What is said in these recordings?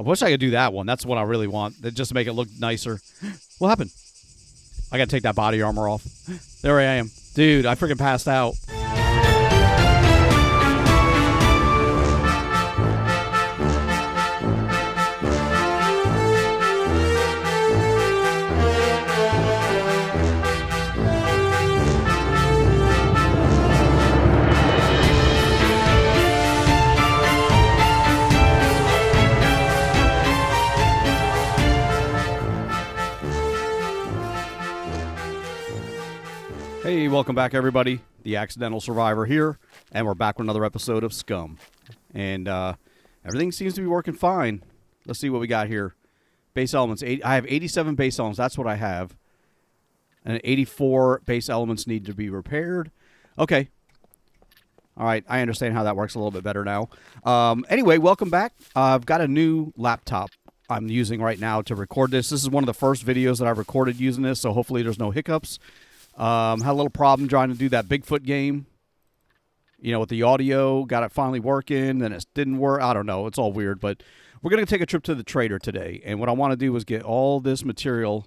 I wish I could do that one. That's what I really want. Just to make it look nicer. What happened? I gotta take that body armor off. There I am. Dude, I freaking passed out. Hey, welcome back, everybody. The Accidental Survivor here, and we're back with another episode of SCUM. And everything seems to be working fine. Let's see what we got here. Base elements. I have 87 base elements. That's what I have. And 84 base elements need to be repaired. Okay. All right, I understand how that works a little bit better now. Anyway, welcome back. I've got a new laptop I'm using right now to record this. This is one of the first videos that I've recorded using this, so hopefully there's no hiccups. Had a little problem trying to do that Bigfoot game, you know, with the audio. Got it finally working, then it didn't work. I don't know. It's all weird, but we're going to take a trip to the trader today. And what I want to do is get all this material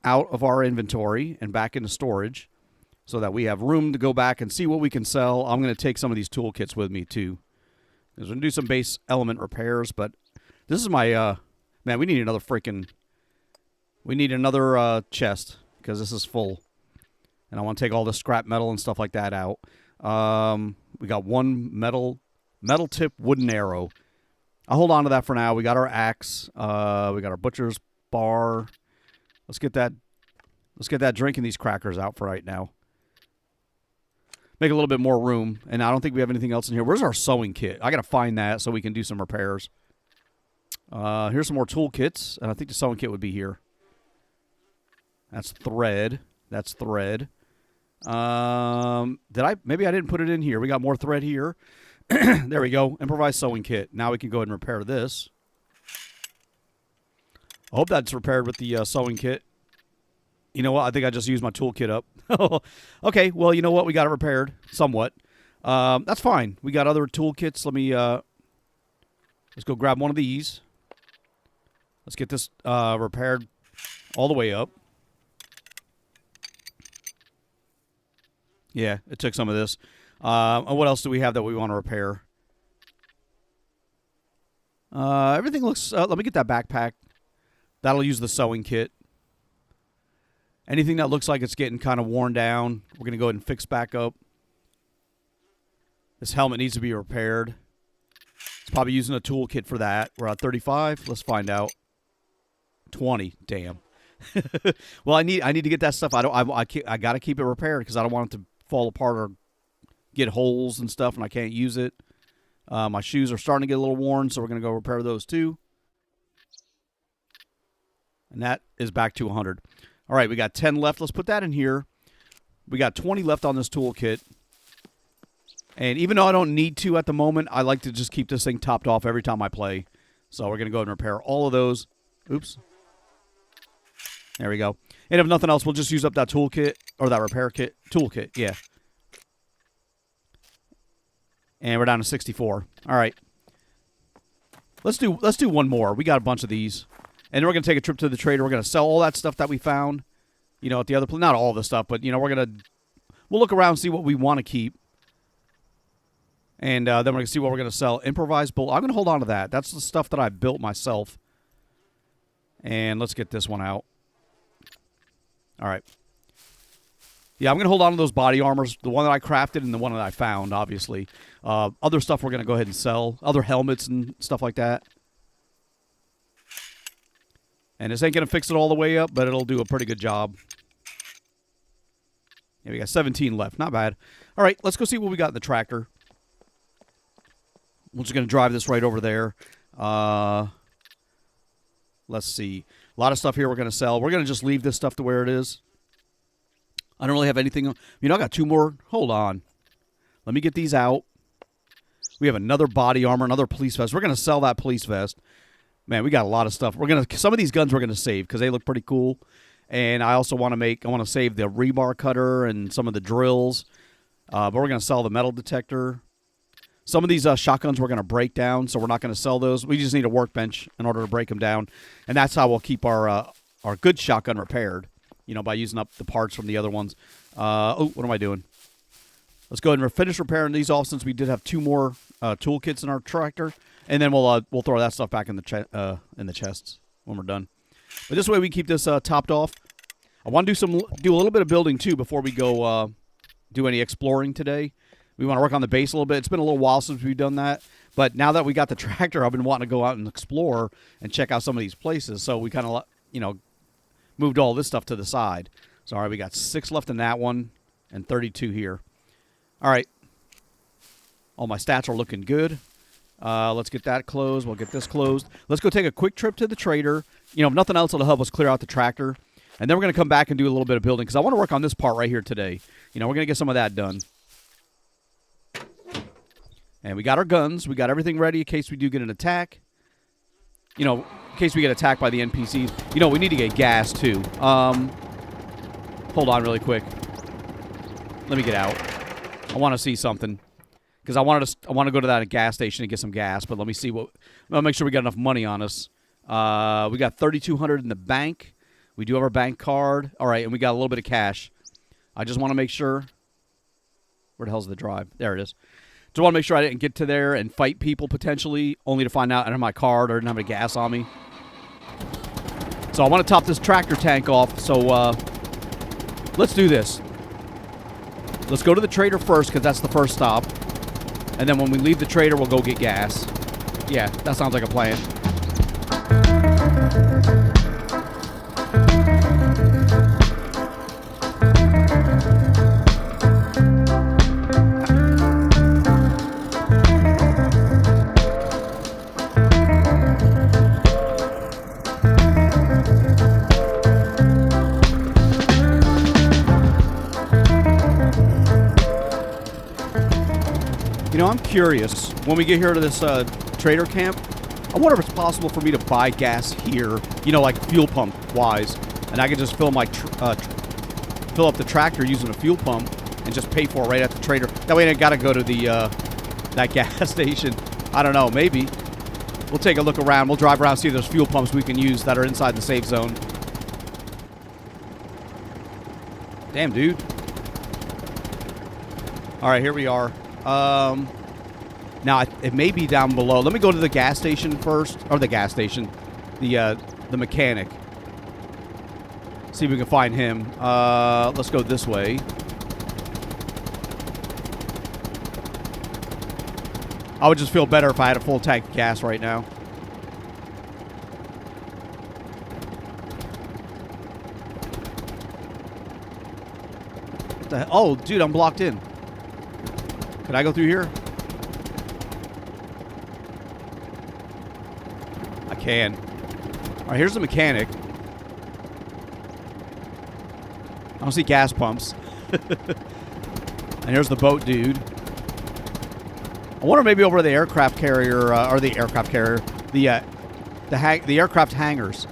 out of our inventory and back into storage so that we have room to go back and see what we can sell. I'm going to take some of these toolkits with me, too. Because we're going to do some base element repairs, but this is my, man, we need another chest. Because this is full. And I want to take all the scrap metal and stuff like that out. We got one metal tip wooden arrow. I'll hold on to that for now. We got our axe. We got our butcher's bar. Let's get that drink and these crackers out for right now. Make a little bit more room. And I don't think we have anything else in here. Where's our sewing kit? I got to find that so we can do some repairs. Here's some more toolkits. And I think the sewing kit would be here. That's thread. Maybe I didn't put it in here. We got more thread here. There we go. Improvised sewing kit. Now we can go ahead and repair this. I hope that's repaired with the sewing kit. You know what? I think I just used my toolkit up. Okay, well, you know what? We got it repaired somewhat. That's fine. We got other toolkits. Let me, let's go grab one of these. Let's get this repaired all the way up. Yeah, it took some of this. What else do we have that we want to repair? Everything looks... let me get that backpack. That'll use the sewing kit. Anything that looks like it's getting kind of worn down, we're going to go ahead and fix back up. This helmet needs to be repaired. It's probably using a toolkit for that. We're at 35. Let's find out. 20. Damn. Well, I need to get that stuff. I got to keep it repaired because I don't want it to fall apart or get holes and stuff, and I can't use it. My shoes are starting to get a little worn, so we're going to go repair those too. And that is back to 100. All right, we got 10 left. Let's put that in here. We got 20 left on this toolkit. And even though I don't need to at the moment, I like to just keep this thing topped off every time I play. So we're going to go ahead and repair all of those. Oops. There we go. And if nothing else, we'll just use up that toolkit or that repair kit. Toolkit, yeah. And we're down to 64. All right. Let's do one more. We got a bunch of these. And then we're going to take a trip to the trader. We're going to sell all that stuff that we found, you know, at the other place. Not all the stuff, but, you know, we'll look around and see what we want to keep. And then we're going to see what we're going to sell. Improvised bull. I'm going to hold on to that. That's the stuff that I built myself. And let's get this one out. All right. Yeah, I'm going to hold on to those body armors, the one that I crafted and the one that I found, obviously. Other stuff we're going to go ahead and sell, other helmets and stuff like that. And this ain't going to fix it all the way up, but it'll do a pretty good job. Yeah, we got 17 left. Not bad. All right, let's go see what we got in the tractor. We're just going to drive this right over there. Let's see. A lot of stuff here we're going to sell. We're going to just leave this stuff to where it is. I don't really have anything. You know, I got two more. Hold on. Let me get these out. We have another body armor, another police vest. We're going to sell that police vest. Man, we got a lot of stuff. Some of these guns we're going to save because they look pretty cool. And I also want to save the rebar cutter and some of the drills. But we're going to sell the metal detector. Some of these shotguns we're going to break down, so we're not going to sell those. We just need a workbench in order to break them down, and that's how we'll keep our good shotgun repaired, you know, by using up the parts from the other ones. Oh, what am I doing? Let's go ahead and finish repairing these off since we did have 2 more toolkits in our tractor, and then we'll throw that stuff back in the chests when we're done. But this way we keep this topped off. I want to do a little bit of building too before we go do any exploring today. We want to work on the base a little bit. It's been a little while since we've done that. But now that we got the tractor, I've been wanting to go out and explore and check out some of these places. So we kind of, you know, moved all this stuff to the side. So, all right, we got 6 left in that one and 32 here. All right. All my stats are looking good. Let's get that closed. We'll get this closed. Let's go take a quick trip to the trader. You know, if nothing else, it'll help us clear out the tractor. And then we're going to come back and do a little bit of building because I want to work on this part right here today. You know, we're going to get some of that done. And we got our guns. We got everything ready in case we do get an attack. You know, in case we get attacked by the NPCs. You know, we need to get gas, too. Hold on really quick. Let me get out. I want to see something. Because I want to go to that gas station and get some gas. But let me see what... I'll make sure we got enough money on us. We got $3,200 in the bank. We do have our bank card. All right, and we got a little bit of cash. I just want to make sure... Where the hell's the drive? There it is. Just want to make sure I didn't get to there and fight people potentially, only to find out I didn't have my card or didn't have any gas on me. So I want to top this tractor tank off, so let's do this. Let's go to the trader first, because that's the first stop. And then when we leave the trader, we'll go get gas. Yeah, that sounds like a plan. You know, I'm curious. When we get here to this trader camp, I wonder if it's possible for me to buy gas here, you know, like fuel pump wise, and I can just fill my fill up the tractor using a fuel pump and just pay for it right at the trader. That way I got to go to the that gas station. I don't know, maybe. We'll take a look around. We'll drive around, see if there's fuel pumps we can use that are inside the safe zone. Damn, dude. All right, here we are. Now it may be down below. Let me go to the gas station first, or the gas station, the mechanic. See if we can find him. Let's go this way. I would just feel better if I had a full tank of gas right now. What the hell? Oh, dude, I'm blocked in. Can I go through here? I can. All right, here's the mechanic. I don't see gas pumps. And here's the boat dude. I wonder maybe over the aircraft carrier, or the aircraft carrier, the aircraft hangars.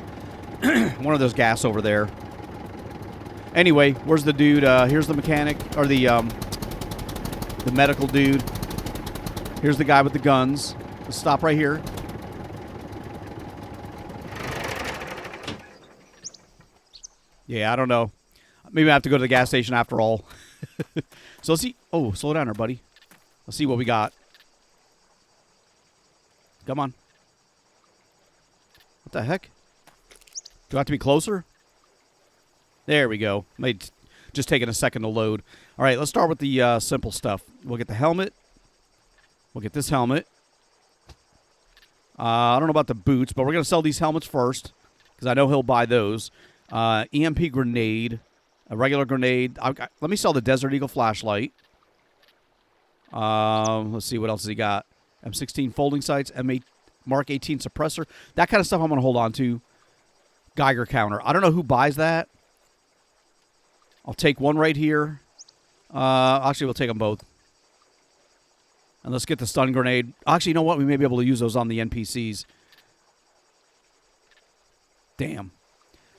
One of those gas over there. Anyway, where's the dude? Here's the mechanic, or the medical dude. Here's the guy with the guns. Let's stop right here. Yeah, I don't know. Maybe I have to go to the gas station after all. So let's see. Oh, slow down there, buddy. Let's see what we got. Come on. What the heck? Do I have to be closer? There we go. Just taking a second to load. All right, let's start with the simple stuff. We'll get the helmet. We'll get this helmet. I don't know about the boots, but we're going to sell these helmets first because I know he'll buy those. EMP grenade, a regular grenade. Let me sell the Desert Eagle flashlight. Let's see, what else has he got? M16 folding sights, M8 Mark 18 suppressor. That kind of stuff I'm going to hold on to. Geiger counter. I don't know who buys that. I'll take one right here. Actually, we'll take them both. And let's get the stun grenade. Actually, you know what? We may be able to use those on the NPCs. Damn.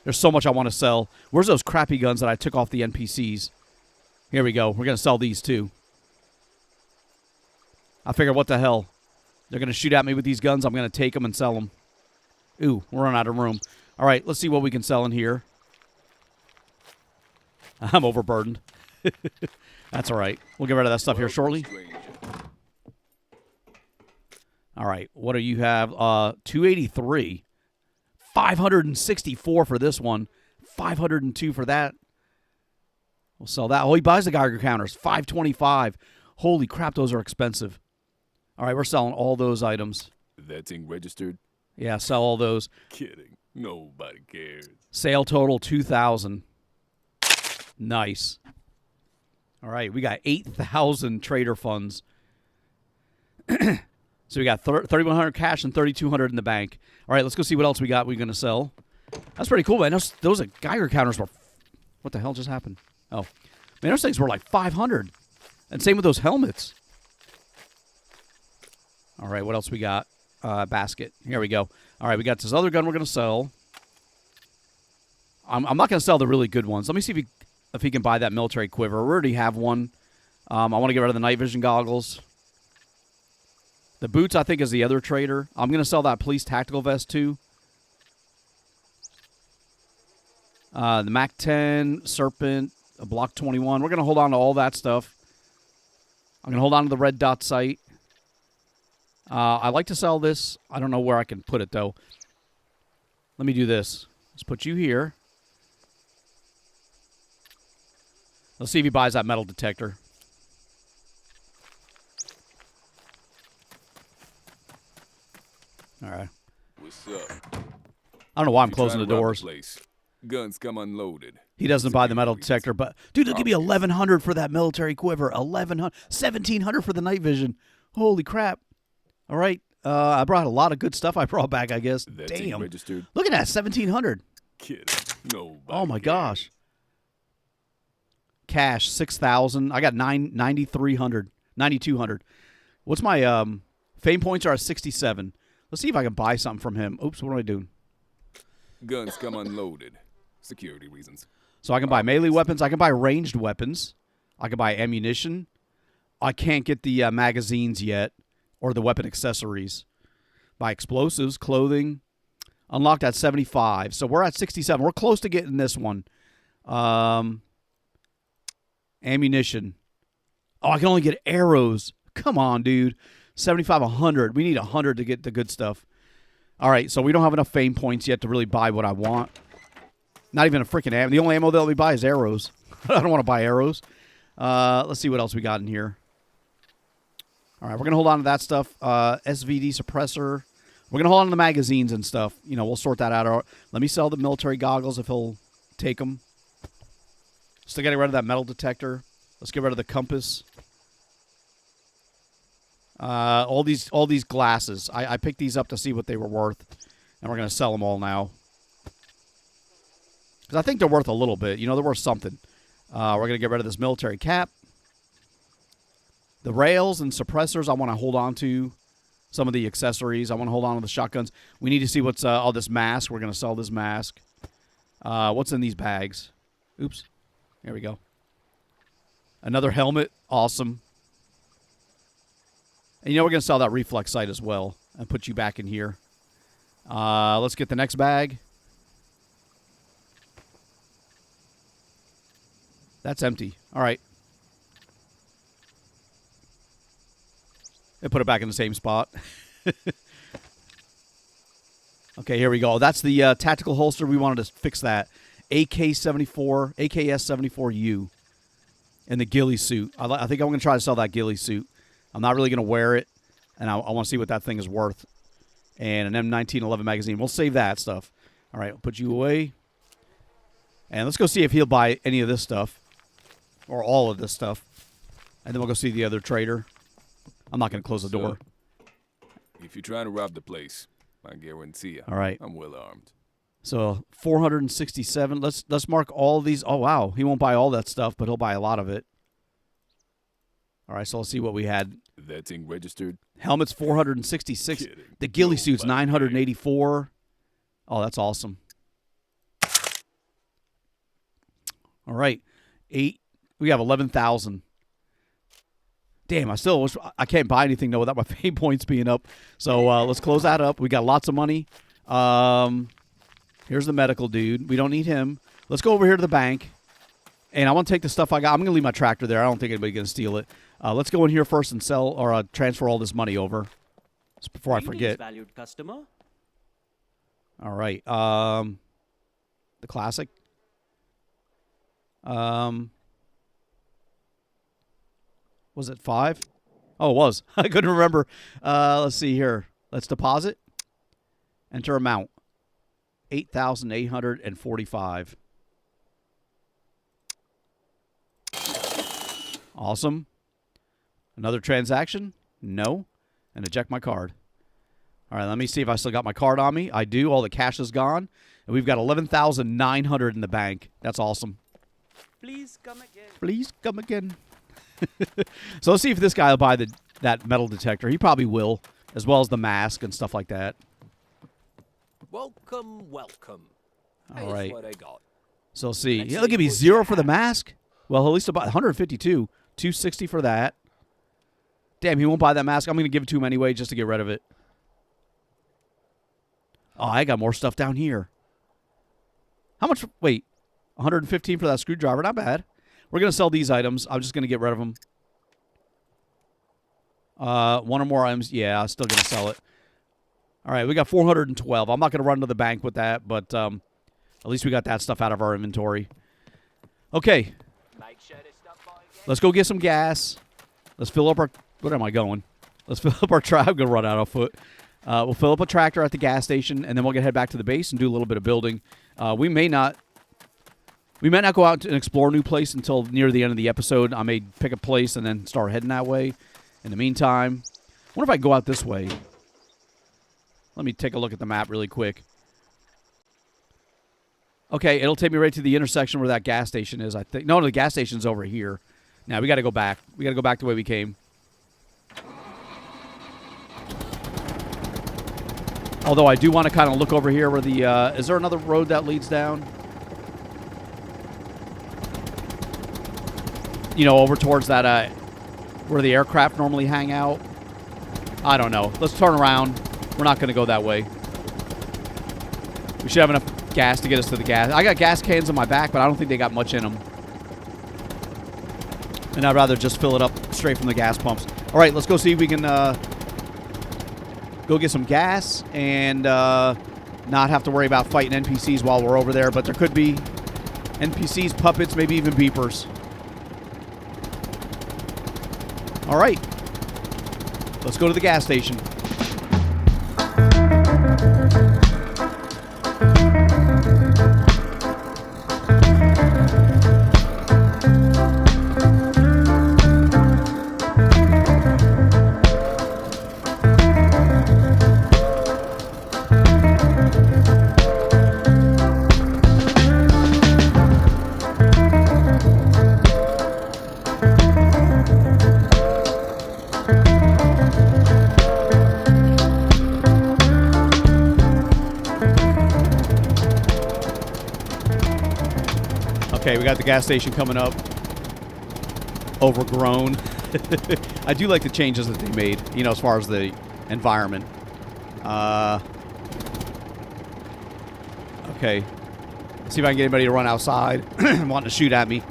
There's so much I want to sell. Where's those crappy guns that I took off the NPCs? Here we go. We're going to sell these too. I figured, what the hell? They're going to shoot at me with these guns. I'm going to take them and sell them. Ooh, we're running out of room. All right, let's see what we can sell in here. I'm overburdened. That's all right. We'll get rid of that stuff here shortly. All right, what do you have? 283. 564 for this one. 502 for that. We'll sell that. Oh, he buys the Geiger counters. 525. Holy crap, those are expensive. All right, we're selling all those items. That thing registered? Yeah, sell all those. Kidding. Nobody cares. Sale total 2,000. Nice. All right, we got 8,000 trader funds. So we got 3,100 cash and 3,200 in the bank. All right, let's go see what else we got we're going to sell. That's pretty cool, man. Those Geiger counters were... What the hell just happened? Oh. Man, those things were like 500. And same with those helmets. All right, what else we got? Basket. Here we go. All right, we got this other gun we're going to sell. I'm not going to sell the really good ones. Let me see if he can buy that military quiver. We already have one. I want to get rid of the night vision goggles. The boots, I think, is the other trader. I'm going to sell that police tactical vest, too. The MAC-10, Serpent, a Block 21. We're going to hold on to all that stuff. I'm going to hold on to the red dot sight. I like to sell this. I don't know where I can put it, though. Let me do this. Let's put you here. Let's see if he buys that metal detector. All right. What's up? I don't know why I'm closing the doors. Guns come unloaded. He doesn't buy the metal detector, but dude, they'll give me 1,100 for that military quiver. 1,100, 1,700 for the night vision. Holy crap! All right, I brought a lot of good stuff. I brought back, I guess. Damn. Registered. Look at that, 1,700. Kidding. Nobody Oh my cares. gosh. Cash 6,000. I got 9,300, 9,200. What's my fame points are at 67. Let's see if I can buy something from him. Oops, what am I doing? Guns come unloaded. Security reasons. So I can buy melee weapons. I can buy ranged weapons. I can buy ammunition. I can't get the magazines yet or the weapon accessories. Buy explosives, clothing. Unlocked at 75. So we're at 67. We're close to getting this one. Ammunition. Oh, I can only get arrows. Come on, dude. 75, 100. We need 100 to get the good stuff. All right, so we don't have enough fame points yet to really buy what I want. Not even a freaking ammo. The only ammo that we buy is arrows. I don't want to buy arrows. Let's see what else we got in here. All right, we're going to hold on to that stuff. SVD suppressor. We're going to hold on to the magazines and stuff. You know, we'll sort that out. Let me sell the military goggles if he'll take them. Still getting rid of that metal detector. Let's get rid of the compass. All these glasses. I picked these up to see what they were worth, and we're going to sell them all now. Because I think they're worth a little bit. You know, they're worth something. We're going to get rid of this military cap. The rails and suppressors, I want to hold on to. Some of the accessories, I want to hold on to the shotguns. We need to see what's all this mask. We're going to sell this mask. What's in these bags? Oops. There we go. Another helmet. Awesome. And you know we're going to sell that reflex sight as well and put you back in here. Let's get the next bag. That's empty. All right. And put it back in the same spot. Okay, here we go. That's the tactical holster. We wanted to fix that. AK-74, AKS-74U. And the ghillie suit. I think I'm going to try to sell that ghillie suit. I'm not really going to wear it, and I want to see what that thing is worth. And an M1911 magazine. We'll save that stuff. All right, I'll put you away. And let's go see if he'll buy any of this stuff. Or all of this stuff. And then we'll go see the other trader. I'm not going to close the door. If you're trying to rob the place, I guarantee you. All right. I'm well armed. So 467. Let's mark all these. Oh, wow. He won't buy all that stuff, but he'll buy a lot of it. All right, so let's see what we had. That thing registered. Helmet's 466. Kidding. The ghillie suit's 984. Oh, that's awesome. All right. We have 11,000. Damn, I can't buy anything though without my fame points being up. So let's close that up. We got lots of money. Here's the medical dude. We don't need him. Let's go over here to the bank. And I want to take the stuff I got. I'm going to leave my tractor there. I don't think anybody's going to steal it. Let's go in here first and sell or transfer all this money over. Just before I forget. Valued customer. All right. The classic. Was it 5? Oh, it was. I couldn't remember. Let's see here. Let's deposit. Enter amount. 8,845. Awesome. Another transaction? No. And eject my card. All right, let me see if I still got my card on me. I do. All the cash is gone. And we've got 11,900 in the bank. That's awesome. Please come again. Please come again. So let's see if this guy will buy that metal detector. He probably will, as well as the mask and stuff like that. Welcome, welcome. All right. What I got. So let's see. He'll give me 0 for the mask. Well, at least about 152. 260 for that. Damn, he won't buy that mask. I'm going to give it to him anyway just to get rid of it. Oh, I got more stuff down here. How much? Wait. 115 for that screwdriver. Not bad. We're going to sell these items. I'm just going to get rid of them. One or more items. Yeah, I'm still going to sell it. All right, we got 412. I'm not going to run to the bank with that, but at least we got that stuff out of our inventory. Okay. Let's go get some gas. Let's fill up our... Where am I going? Let's fill up our tractor. I'm going to run out on foot. We'll fill up a tractor at the gas station, and then we'll head back to the base and do a little bit of building. We may not go out and explore a new place until near the end of the episode. I may pick a place and then start heading that way. In the meantime, I wonder if I can go out this way. Let me take a look at the map really quick. Okay, it'll take me right to the intersection where that gas station is, I think. No, the gas station's over here. Now, we got to go back. We got to go back the way we came. Although I do want to kind of look over here where the... is there another road that leads down? You know, over towards that... where the aircraft normally hang out? I don't know. Let's turn around. We're not going to go that way. We should have enough gas to get us to the gas. I got gas cans on my back, but I don't think they got much in them. And I'd rather just fill it up straight from the gas pumps. All right, let's go see if we can go get some gas and not have to worry about fighting NPCs while we're over there. But there could be NPCs, puppets, maybe even beepers. All right. Let's go to the gas station. Okay, we got the gas station coming up. Overgrown. I do like the changes that they made, you know, as far as the environment. Okay. Let's see if I can get anybody to run outside wanting to shoot at me.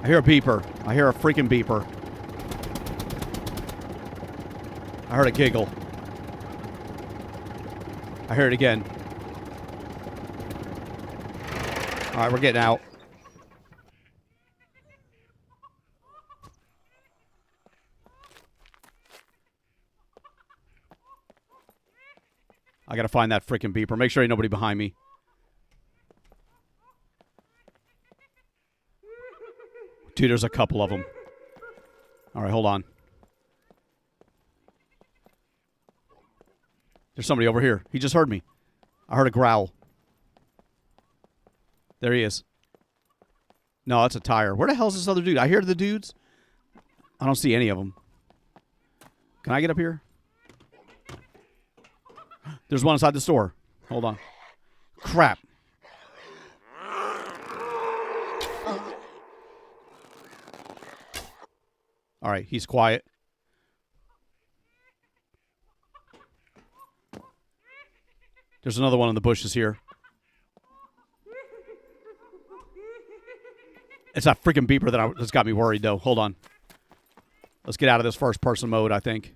I hear a beeper. I hear a freaking beeper. I heard a giggle. I heard it again. All right, we're getting out. I gotta find that freaking beeper. Make sure ain't nobody behind me. Dude, there's a couple of them. All right, hold on. There's somebody over here. He just heard me. I heard a growl. There he is. No, that's a tire. Where the hell is this other dude? I hear the dudes. I don't see any of them. Can I get up here? There's one inside the store. Hold on. Crap. All right, he's quiet. There's another one in the bushes here. It's that freaking beeper that's got me worried, though. Hold on. Let's get out of this first-person mode, I think.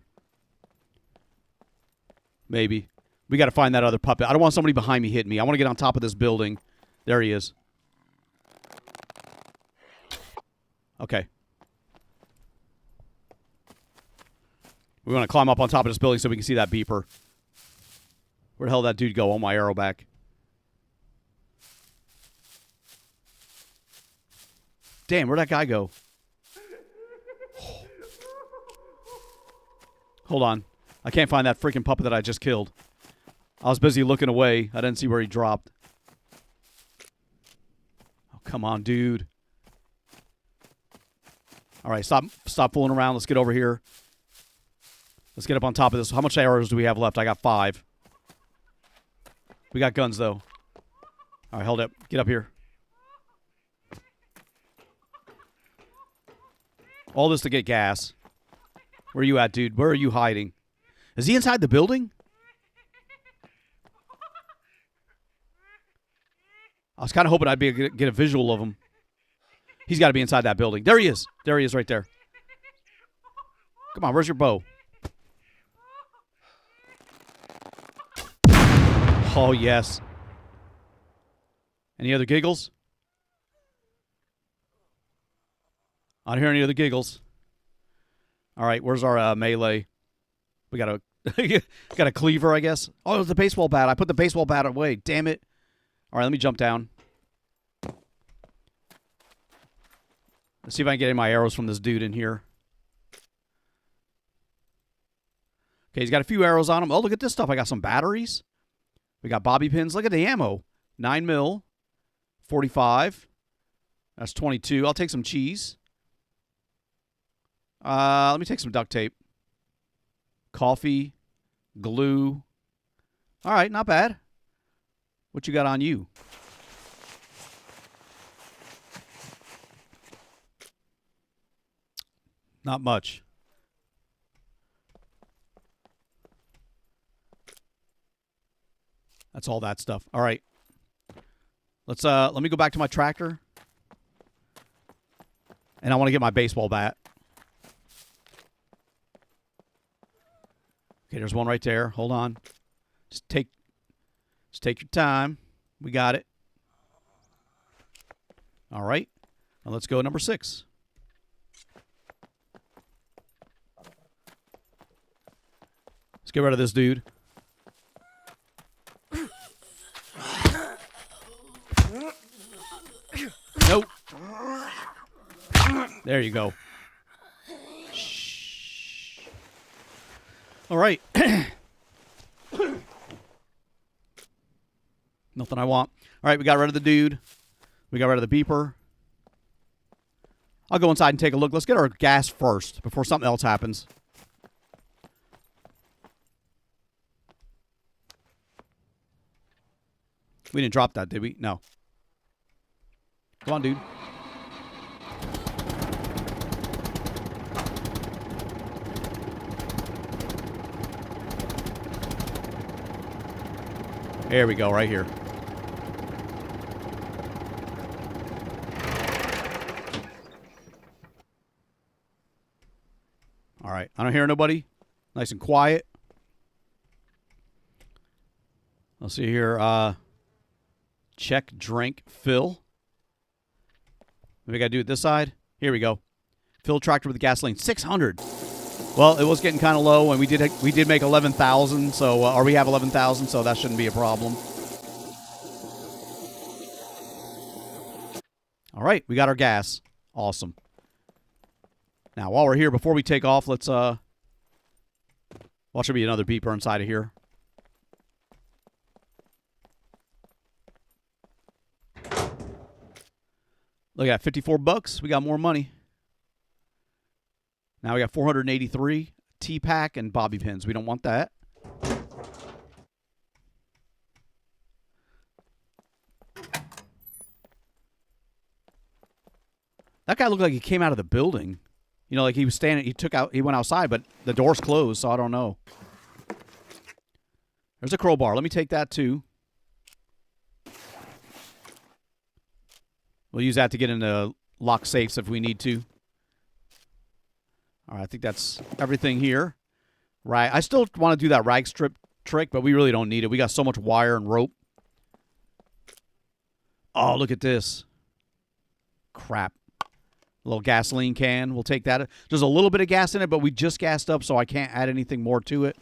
Maybe. We got to find that other puppet. I don't want somebody behind me hitting me. I want to get on top of this building. There he is. Okay. We want to climb up on top of this building so we can see that beeper. Where the hell did that dude go? On my arrow back. Damn, where'd that guy go? Hold on. I can't find that freaking puppet that I just killed. I was busy looking away. I didn't see where he dropped. Oh, come on, dude. All right, stop fooling around. Let's get over here. Let's get up on top of this. How much arrows do we have left? I got 5. We got guns, though. All right, hold up. Get up here. All this to get gas. Where are you at, dude? Where are you hiding? Is he inside the building? I was kind of hoping I'd be able to get a visual of him. He's got to be inside that building. There he is. There he is right there. Come on, where's your bow? Oh, yes. Any other giggles? I don't hear any other giggles. All right, where's our melee? We got a cleaver, I guess. Oh, it's the baseball bat. I put the baseball bat away. Damn it. All right, let me jump down. Let's see if I can get any of my arrows from this dude in here. Okay, he's got a few arrows on him. Oh, look at this stuff. I got some batteries. We got bobby pins. Look at the ammo. 9 mil. 45. That's 22. I'll take some cheese. Let me take some duct tape. Coffee. Glue. All right, not bad. What you got on you? Not much. That's all that stuff. All right. Let me go back to my tractor. And I want to get my baseball bat. Okay, there's one right there. Hold on. Just take your time. We got it. All right. Now let's go number 6. Let's get rid of this dude. Nope. There you go. Shh. All right. Nothing I want. All right, we got rid of the dude. We got rid of the beeper. I'll go inside and take a look. Let's get our gas first before something else happens. We didn't drop that, did we? No. Come on, dude. There we go, right here. All right. I don't hear nobody. Nice and quiet. Let's see here. Check, drink, fill. Maybe I got to do it this side. Here we go. Fill tractor with the gasoline. 600. Well, it was getting kind of low, and we did make 11,000. So, or we have 11,000, so that shouldn't be a problem. All right, we got our gas. Awesome. Now, while we're here, before we take off, let's well, should be another beeper inside of here. Look at that, 54 bucks. We got more money. Now we got 483 T-pack and bobby pins. We don't want that. That guy looked like he came out of the building. You know, like he was standing. He went outside, but the door's closed, so I don't know. There's a crowbar. Let me take that too. We'll use that to get into lock safes if we need to. All right, I think that's everything here. Right. I still want to do that rag strip trick, but we really don't need it. We got so much wire and rope. Oh, look at this. Crap. A little gasoline can. We'll take that. There's a little bit of gas in it, but we just gassed up, so I can't add anything more to it.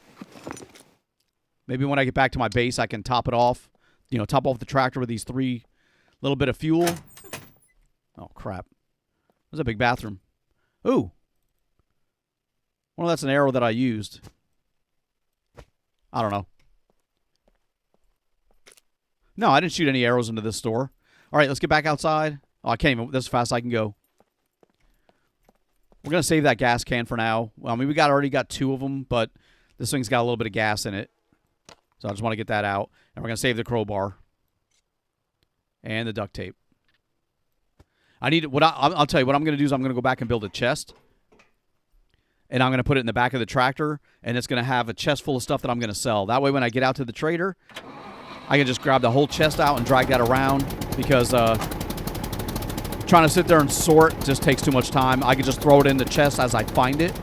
Maybe when I get back to my base, I can top it off. You know, top off the tractor with these 3 little bit of fuel. Oh, crap. There's a big bathroom. Ooh. Well, that's an arrow that I used. I don't know. No, I didn't shoot any arrows into this store. All right, let's get back outside. Oh, I can't even. That's as fast as I can go. We're going to save that gas can for now. Well, I mean, we already got 2 of them, but this thing's got a little bit of gas in it. So I just want to get that out. And we're going to save the crowbar. And the duct tape. I'll tell you what I'm going to do is I'm going to go back and build a chest. And I'm going to put it in the back of the tractor. And it's going to have a chest full of stuff that I'm going to sell. That way when I get out to the trader, I can just grab the whole chest out and drag that around. Because trying to sit there and sort just takes too much time. I can just throw it in the chest as I find it.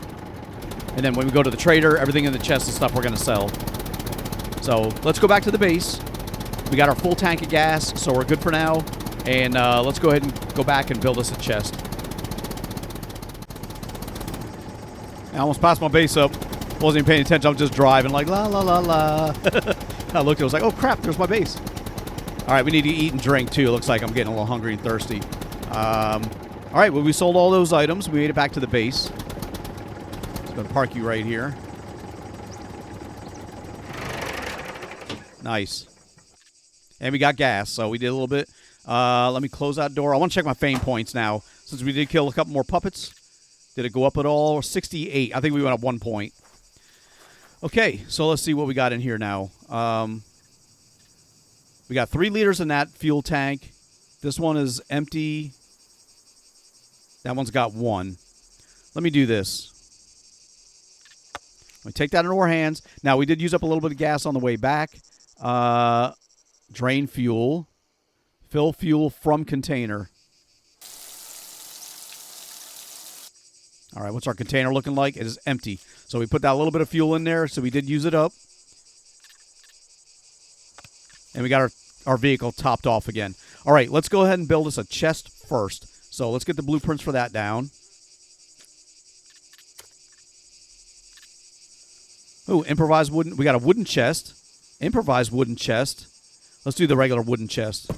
And then when we go to the trader, everything in the chest is stuff we're going to sell. So let's go back to the base. We got our full tank of gas, so we're good for now. And let's go ahead and go back and build us a chest. I almost passed my base up. Wasn't even paying attention. I was just driving like, la, la, la, la. I looked, I was like, oh, crap, there's my base. All right, we need to eat and drink, too. It looks like I'm getting a little hungry and thirsty. All right, well, we sold all those items. We made it back to the base. I'm going to park you right here. Nice. And we got gas, so we did a little bit. Let me close that door. I want to check my fame points now. Since we did kill a couple more puppets. Did it go up at all? 68. I think we went up 1 point. Okay, so let's see what we got in here now. We got 3 liters in that fuel tank. This one is empty. That one's got 1. Let me do this. Let me take that into our hands. Now, we did use up a little bit of gas on the way back. Drain fuel. Fill fuel from container. All right, what's our container looking like? It is empty. So we put that little bit of fuel in there, so we did use it up. And we got our vehicle topped off again. All right, let's go ahead and build us a chest first. So let's get the blueprints for that down. Ooh, improvised wooden. We got a wooden chest. Improvised wooden chest. Let's do the regular wooden chest.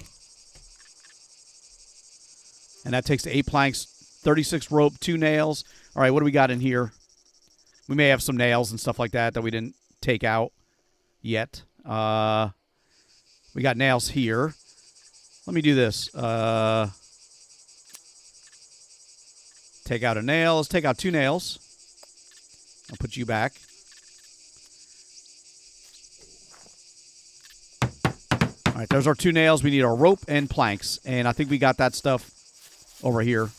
And that takes 8 planks, 36 rope, 2 nails. All right, what do we got in here? We may have some nails and stuff like that we didn't take out yet. We got nails here. Let me do this. Take out a nail. Let's take out 2 nails. I'll put you back. All right, there's our 2 nails. We need our rope and planks. And I think we got that stuff over here.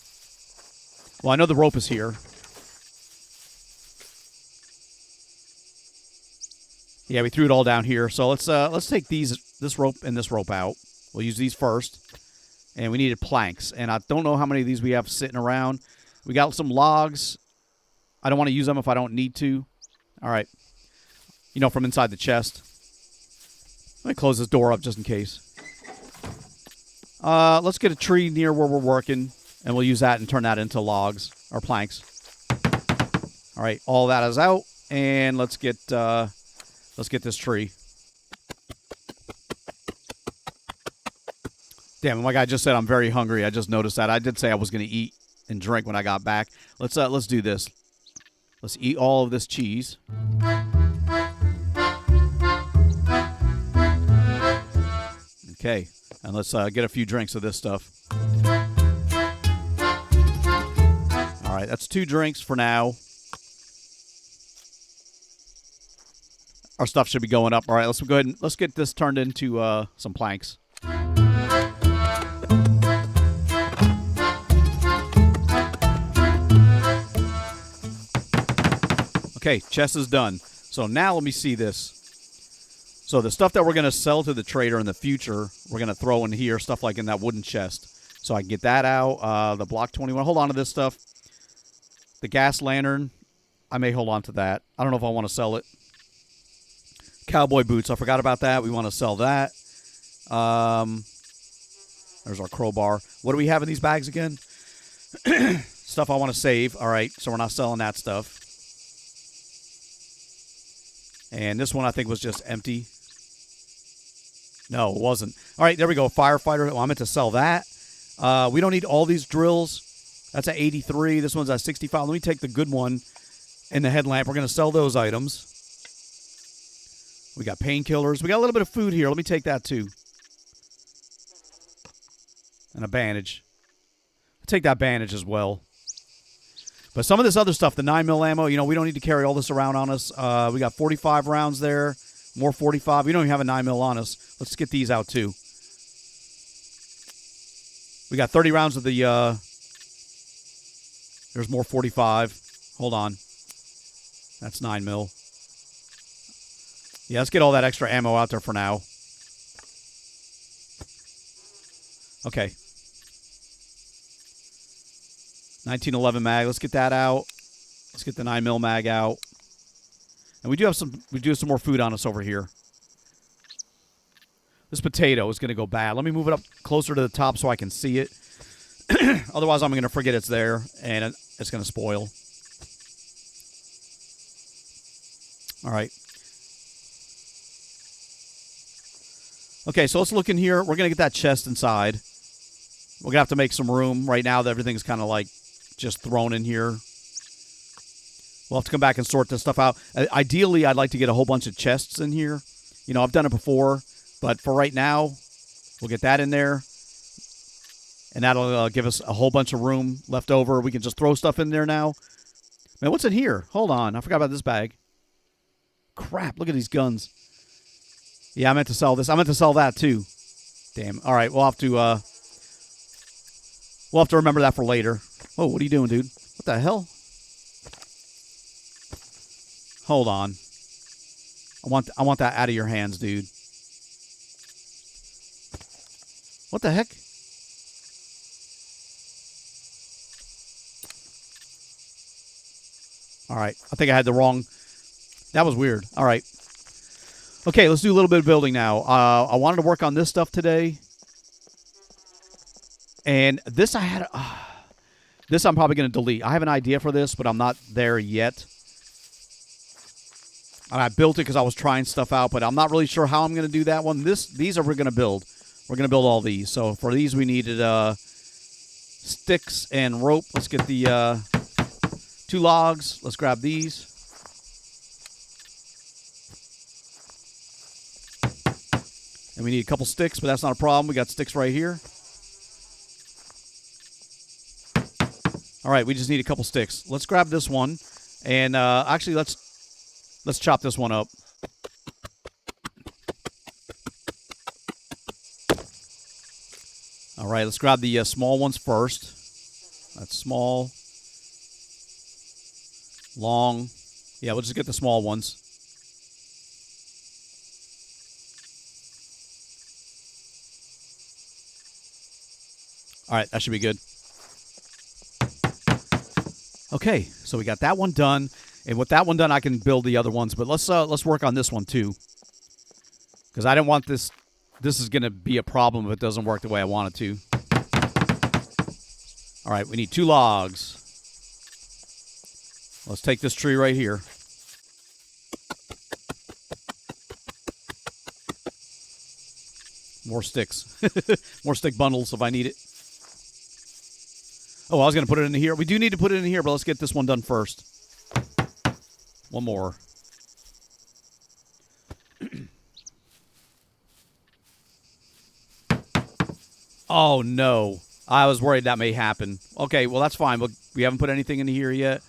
Well, I know the rope is here. Yeah, we threw it all down here. So let's take this rope and this rope out. We'll use these first. And we needed planks. And I don't know how many of these we have sitting around. We got some logs. I don't want to use them if I don't need to. All right. You know, from inside the chest. Let me close this door up just in case. Let's get a tree near where we're working. And we'll use that and turn that into logs or planks. All right, all that is out. And let's get this tree. Damn, my guy just said I'm very hungry. I just noticed that. I did say I was going to eat and drink when I got back. Let's do this. Let's eat all of this cheese. Okay, and let's get a few drinks of this stuff. All right, that's 2 drinks for now. Our stuff should be going up. All right, let's go ahead and let's get this turned into some planks. Okay, chest is done. So now let me see this. So the stuff that we're going to sell to the trader in the future, we're going to throw in here, stuff like in that wooden chest. So I can get that out. The block 21. Hold on to this stuff. The gas lantern, I may hold on to that. I don't know if I want to sell it. Cowboy boots, I forgot about that. We want to sell that. There's our crowbar. What do we have in these bags again? Stuff I want to save. All right, so we're not selling that stuff. And this one I think was just empty. No, it wasn't. All right, there we go. Firefighter. Well, I meant to sell that. We don't need all these drills. That's at 83. This one's at 65. Let me take the good one and the headlamp. We're going to sell those items. We got painkillers. We got a little bit of food here. Let me take that too. And a bandage. I'll take that bandage as well. But some of this other stuff, the 9mm ammo, we don't need to carry all this around on us. We got 45 rounds there. More 45. We don't even have a 9mm on us. Let's get these out too. We got 30 rounds of the... There's more 45. Hold on. That's 9mm. Yeah, let's get all that extra ammo out there for now. Okay. 1911 mag. Let's get that out. Let's get the 9mm mag out. And we do have some more food on us over here. This potato is going to go bad. Let me move it up closer to the top so I can see it. Otherwise, I'm going to forget it's there, and it's going to spoil. All right. Okay, so let's look in here. We're going to get that chest inside. We're going to have to make some room. Right now, everything's kind of like just thrown in here. We'll have to come back and sort this stuff out. Ideally, I'd like to get a whole bunch of chests in here. I've done it before, but for right now, we'll get that in there. And that'll give us a whole bunch of room left over. We can just throw stuff in there now. Man, what's in here? Hold on. I forgot about this bag. Crap, look at these guns. Yeah, I meant to sell this. I meant to sell that too. Damn. All right, we'll have to remember that for later. Oh, what are you doing, dude? What the hell? Hold on. I want that out of your hands, dude. What the heck? All right. I think I had the wrong... That was weird. All right. Okay, let's do a little bit of building now. I wanted to work on this stuff today. And this I had... this I'm probably going to delete. I have an idea for this, but I'm not there yet. And I built it because I was trying stuff out, but I'm not really sure how I'm going to do that one. These are we're going to build. We're going to build all these. So for these, we needed sticks and rope. Let's get the 2 logs. Let's grab these. And we need a couple sticks, but that's not a problem. We got sticks right here. All right, we just need a couple sticks. Let's grab this one. And actually, let's chop this one up. All right, let's grab the small ones first. That's small. Long. Yeah, we'll just get the small ones. All right, that should be good. Okay, so we got that one done. And with that one done, I can build the other ones. But let's work on this one too. Because I didn't want this. This is going to be a problem if it doesn't work the way I want it to. All right, we need 2 logs. Let's take this tree right here. More sticks. More stick bundles if I need it. Oh, I was going to put it in here. We do need to put it in here, but let's get this one done first. One more. Oh, no. I was worried that may happen. Okay, well, that's fine. But we haven't put anything in here yet.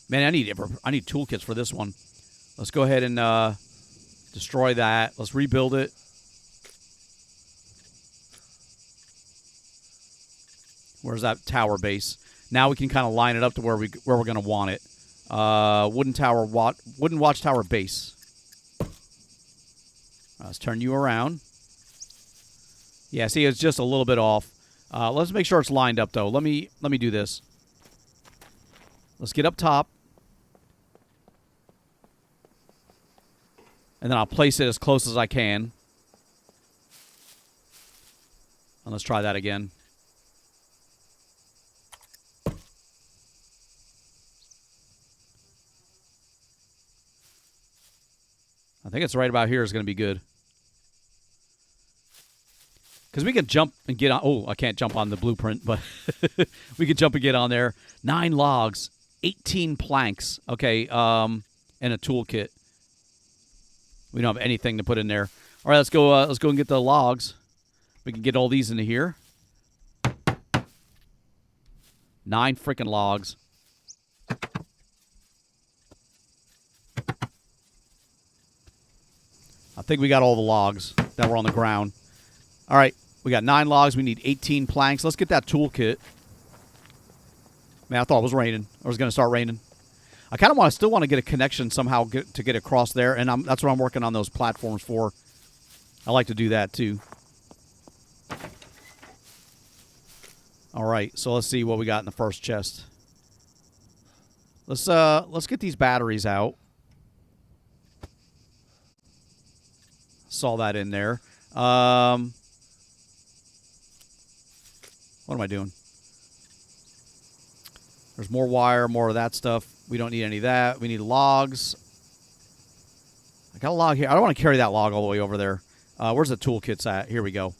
Man, I need toolkits for this one. Let's go ahead and destroy that. Let's rebuild it. Where's that tower base? Now we can kind of line it up to where we're going to want it. Wooden watchtower base. Let's turn you around. Yeah, see, it's just a little bit off. Let's make sure it's lined up, though. Let me do this. Let's get up top. And then I'll place it as close as I can. And let's try that again. I think it's right about here is going to be good. Because we can jump and get on. Oh, I can't jump on the blueprint, but we can jump and get on there. 9 logs, 18 planks. Okay, and a toolkit. We don't have anything to put in there. All right, let's go. Let's go and get the logs. We can get all these into here. 9 freaking logs. I think we got all the logs that were on the ground. All right, we got 9 logs. We need 18 planks. Let's get that toolkit. Man, I thought it was raining. Or it was going to start raining. I kind of still want to get a connection somehow to get across there, and that's what I'm working on those platforms for. I like to do that too. All right, so let's see what we got in the first chest. Let's get these batteries out. Saw that in there. What am I doing? There's more wire, more of that stuff. We don't need any of that. We need logs. I got a log here. I don't want to carry that log all the way over there. Where's the toolkits at? Here we go.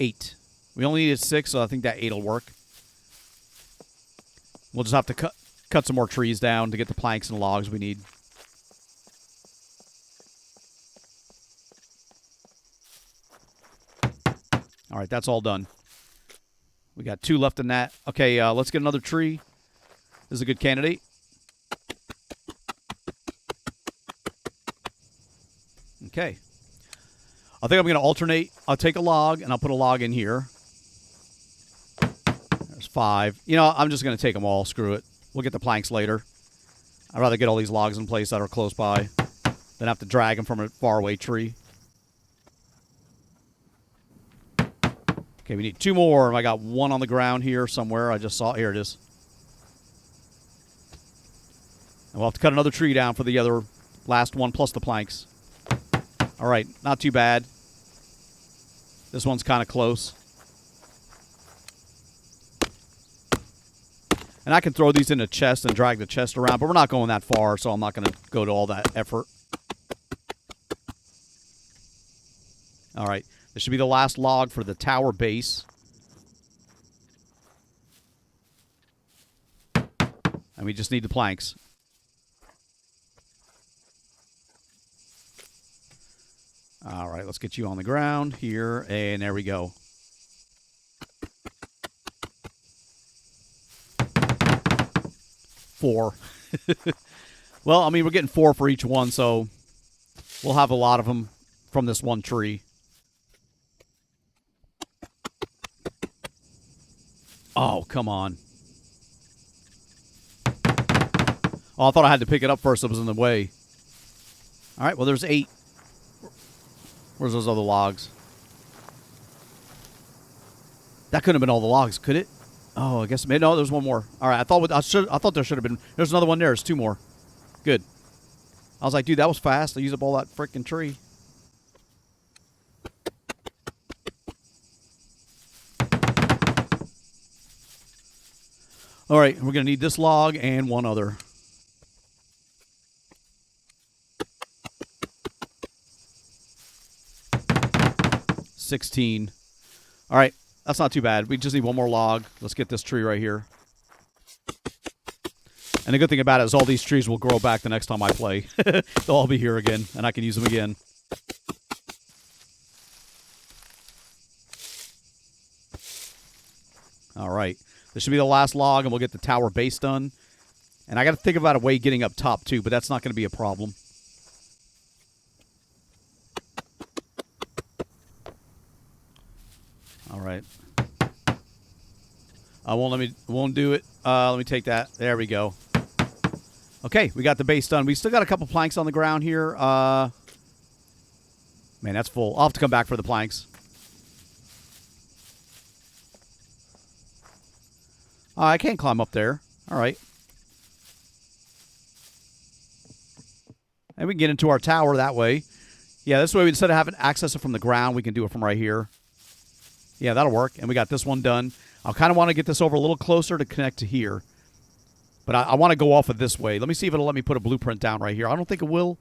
8. We only needed 6, so I think that 8 will work. We'll just have to cut some more trees down to get the planks and logs we need. All right, that's all done. We got 2 left in that. Okay, let's get another tree. This is a good candidate. Okay. I think I'm going to alternate. I'll take a log, and I'll put a log in here. There's 5. You know, I'm just going to take them all. Screw it. We'll get the planks later. I'd rather get all these logs in place that are close by than have to drag them from a faraway tree. Okay, we need 2 more. I got 1 on the ground here somewhere. I just saw. Here it is. And we'll have to cut another tree down for the other last one plus the planks. All right, not too bad. This one's kind of close. And I can throw these in a chest and drag the chest around, but we're not going that far, so I'm not going to go to all that effort. All right. This should be the last log for the tower base. And we just need the planks. All right, let's get you on the ground here, and there we go. Four. Well, I mean, we're getting 4 for each one, so we'll have a lot of them from this one tree. Oh, come on. Oh, I thought I had to pick it up first. It was in the way. All right, well, there's 8. Where's those other logs? That couldn't have been all the logs, could it? Oh, I guess maybe. No, there's 1 more. All right, I thought there should have been. There's another one there. There's 2 more. Good. I was like, dude, that was fast. I used up all that freaking tree. All right, we're going to need this log and 1 other. $16. All right, that's not too bad. We just need 1 more log. Let's get this tree right here. And the good thing about it is all these trees will grow back the next time I play. They'll all be here again, and I can use them again. All right. This should be the last log, and we'll get the tower base done. And I got to think about a way getting up top, too, but that's not going to be a problem. All right. Won't do it. Let me take that. There we go. Okay, we got the base done. We still got a couple planks on the ground here. Man, that's full. I'll have to come back for the planks. I can't climb up there. All right. And we can get into our tower that way. Yeah, this way, instead of having access it from the ground, we can do it from right here. Yeah, that'll work. And we got this one done. I kind of want to get this over a little closer to connect to here. But I want to go off of this way. Let me see if it'll let me put a blueprint down right here. I don't think it will,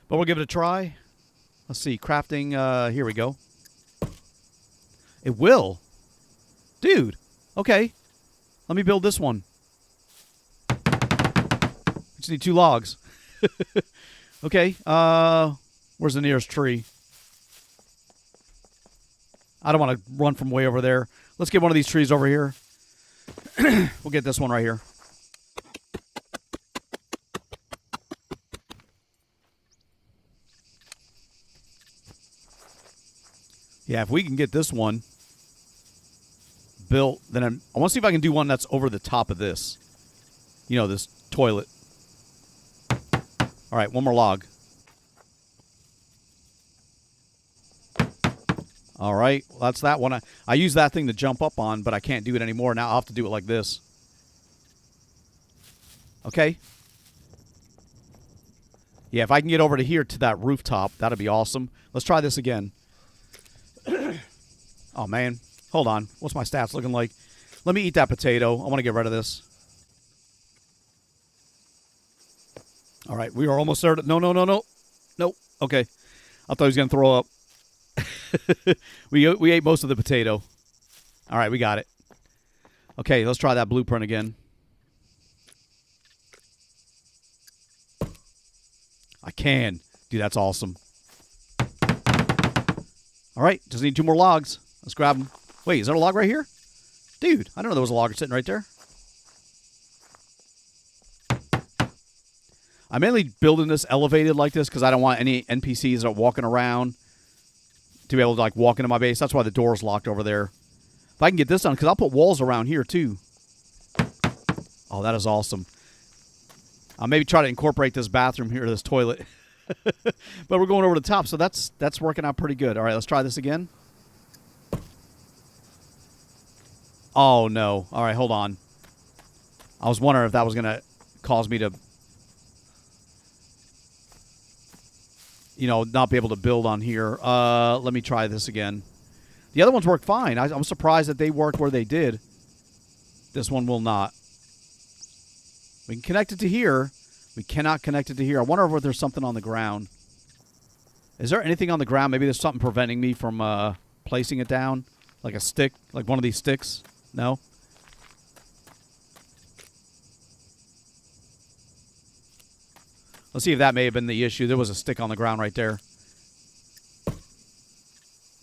but we'll give it a try. Let's see. Crafting. Here we go. It will. Dude. Okay. Let me build this one. Just need 2 logs. Okay. Where's the nearest tree? I don't want to run from way over there. Let's get one of these trees over here. We'll get this one right here. Yeah, if we can get this one built, then I want to see if I can do one that's over the top of this. You know, this toilet. All right, one more log. All right, well, that's that one. I use that thing to jump up on, but I can't do it anymore. Now I'll have to do it like this. Okay. Yeah, if I can get over to here to that rooftop, that'd be awesome. Let's try this again. Oh, man. Hold on. What's my stats looking like? Let me eat that potato. I want to get rid of this. All right. We are almost there. No. Nope. Okay. I thought he was going to throw up. We ate most of the potato. All right. We got it. Okay. Let's try that blueprint again. I can. Dude, that's awesome. All right, just need 2 more logs. Let's grab them. Wait, is there a log right here? Dude, I didn't know there was a log sitting right there. I'm mainly building this elevated like this because I don't want any NPCs that are walking around to be able to like walk into my base. That's why the door's locked over there. If I can get this done, because I'll put walls around here too. Oh, that is awesome. I'll maybe try to incorporate this bathroom here, this toilet. But we're going over the top, so that's working out pretty good. All right, let's try this again. Oh, no. All right, hold on. I was wondering if that was going to cause me to, you know, not be able to build on here. Let me try this again. The other ones work fine. I'm surprised that they worked where they did. This one will not. We can connect it to here. We cannot connect it to here. I wonder if there's something on the ground. Is there anything on the ground? Maybe there's something preventing me from placing it down. Like a stick. Like one of these sticks. No? Let's see if that may have been the issue. There was a stick on the ground right there.